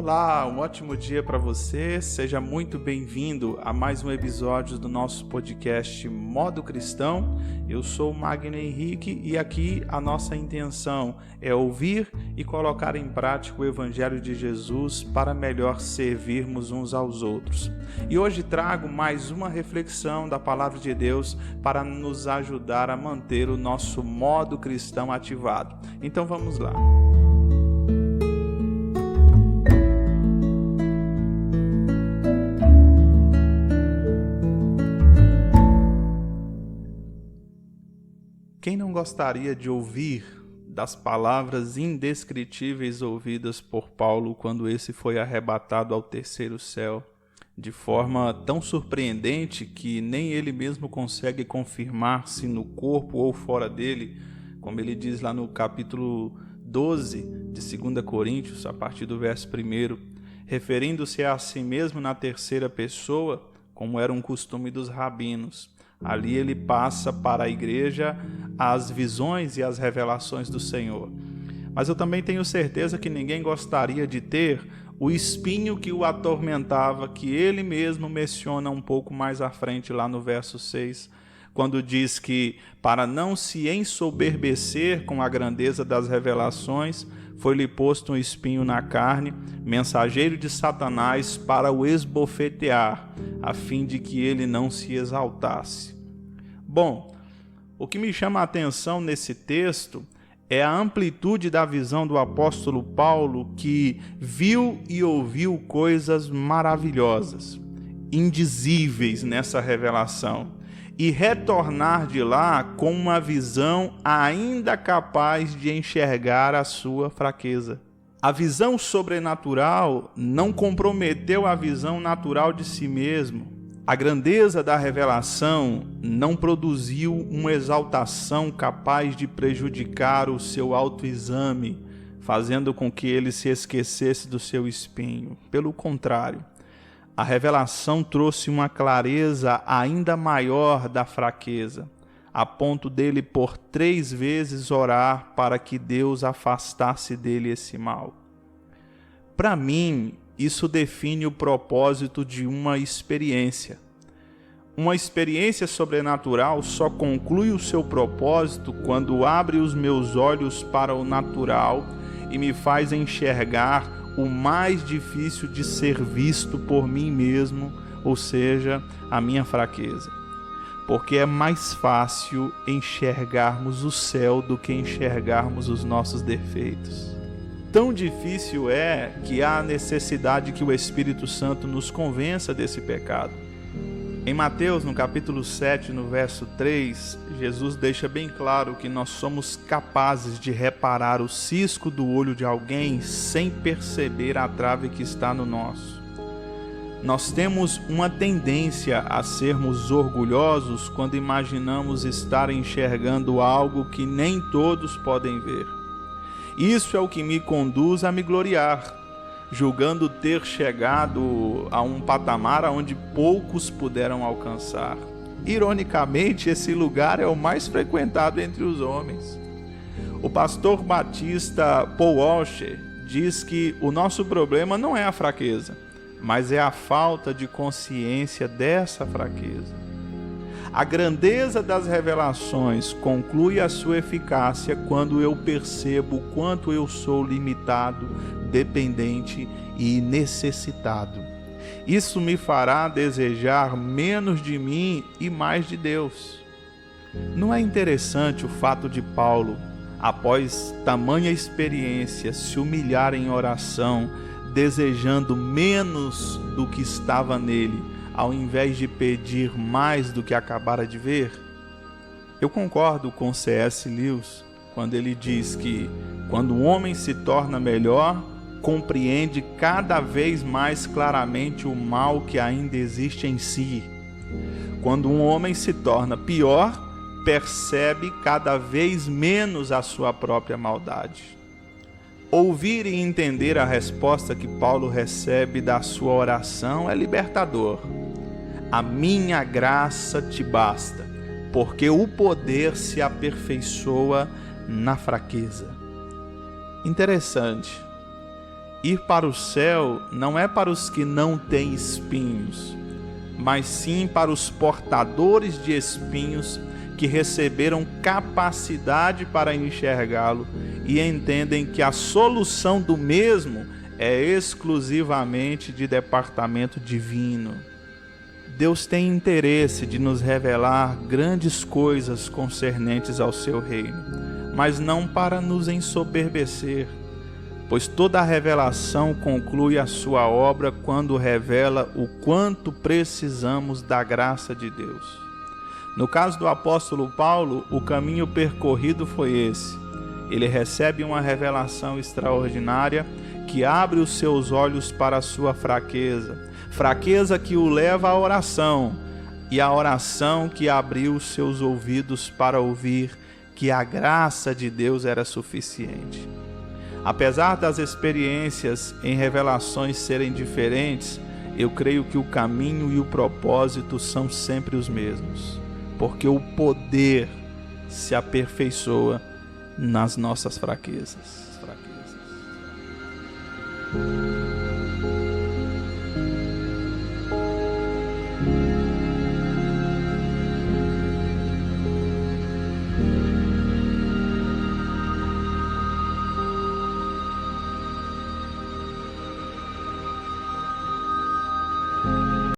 Olá, um ótimo dia para você. Seja muito bem-vindo a mais um episódio do nosso podcast Modo Cristão. Eu sou o Magno Henrique e aqui a nossa intenção é ouvir e colocar em prática o Evangelho de Jesus para melhor servirmos uns aos outros. E hoje trago mais uma reflexão da Palavra de Deus para nos ajudar a manter o nosso modo cristão ativado. Então vamos lá. Quem não gostaria de ouvir das palavras indescritíveis ouvidas por Paulo quando esse foi arrebatado ao terceiro céu, de forma tão surpreendente que nem ele mesmo consegue confirmar se no corpo ou fora dele, como ele diz lá no capítulo 12 de 2 Coríntios, a partir do verso 1, referindo-se a si mesmo na terceira pessoa, como era um costume dos rabinos. Ali ele passa para a igreja as visões e as revelações do Senhor. Mas eu também tenho certeza que ninguém gostaria de ter o espinho que o atormentava, que ele mesmo menciona um pouco mais à frente, lá no verso 6, quando diz que, para não se ensoberbecer com a grandeza das revelações, foi-lhe posto um espinho na carne, mensageiro de Satanás, para o esbofetear, a fim de que ele não se exaltasse. Bom, o que me chama a atenção nesse texto é a amplitude da visão do apóstolo Paulo, que viu e ouviu coisas maravilhosas, indizíveis nessa revelação, e retornar de lá com uma visão ainda capaz de enxergar a sua fraqueza. A visão sobrenatural não comprometeu a visão natural de si mesmo. A grandeza da revelação não produziu uma exaltação capaz de prejudicar o seu autoexame, fazendo com que ele se esquecesse do seu espinho. Pelo contrário, a revelação trouxe uma clareza ainda maior da fraqueza, a ponto dele por 3 vezes orar para que Deus afastasse dele esse mal. Para mim, isso define o propósito de uma experiência. Uma experiência sobrenatural só conclui o seu propósito quando abre os meus olhos para o natural e me faz enxergar o mais difícil de ser visto por mim mesmo, ou seja, a minha fraqueza. Porque é mais fácil enxergarmos o céu do que enxergarmos os nossos defeitos. Tão difícil é que há necessidade que o Espírito Santo nos convença desse pecado. Em Mateus, no capítulo 7, no verso 3, Jesus deixa bem claro que nós somos capazes de reparar o cisco do olho de alguém sem perceber a trave que está no nosso. Nós temos uma tendência a sermos orgulhosos quando imaginamos estar enxergando algo que nem todos podem ver. Isso é o que me conduz a me gloriar, julgando ter chegado a um patamar onde poucos puderam alcançar. Ironicamente, esse lugar é o mais frequentado entre os homens. O pastor batista Paul Washer diz que o nosso problema não é a fraqueza, mas é a falta de consciência dessa fraqueza. A grandeza das revelações conclui a sua eficácia quando eu percebo o quanto eu sou limitado, dependente e necessitado. Isso me fará desejar menos de mim e mais de Deus. Não é interessante o fato de Paulo, após tamanha experiência, se humilhar em oração, desejando menos do que estava nele, ao invés de pedir mais do que acabara de ver? Eu concordo com C.S. Lewis quando ele diz que, quando o homem se torna melhor, compreende cada vez mais claramente o mal que ainda existe em si. Quando um homem se torna pior, percebe cada vez menos a sua própria maldade. Ouvir e entender a resposta que Paulo recebe da sua oração é libertador. A minha graça te basta, porque o poder se aperfeiçoa na fraqueza. Interessante. Ir para o céu não é para os que não têm espinhos, mas sim para os portadores de espinhos que receberam capacidade para enxergá-lo e entendem que a solução do mesmo é exclusivamente de departamento divino. Deus tem interesse de nos revelar grandes coisas concernentes ao seu reino, mas não para nos ensoberbecer, pois toda a revelação conclui a sua obra quando revela o quanto precisamos da graça de Deus. No caso do apóstolo Paulo, o caminho percorrido foi esse. Ele recebe uma revelação extraordinária que abre os seus olhos para a sua fraqueza, fraqueza que o leva à oração, e a oração que abriu os seus ouvidos para ouvir que a graça de Deus era suficiente. Apesar das experiências em revelações serem diferentes, eu creio que o caminho e o propósito são sempre os mesmos, porque o poder se aperfeiçoa nas nossas fraquezas.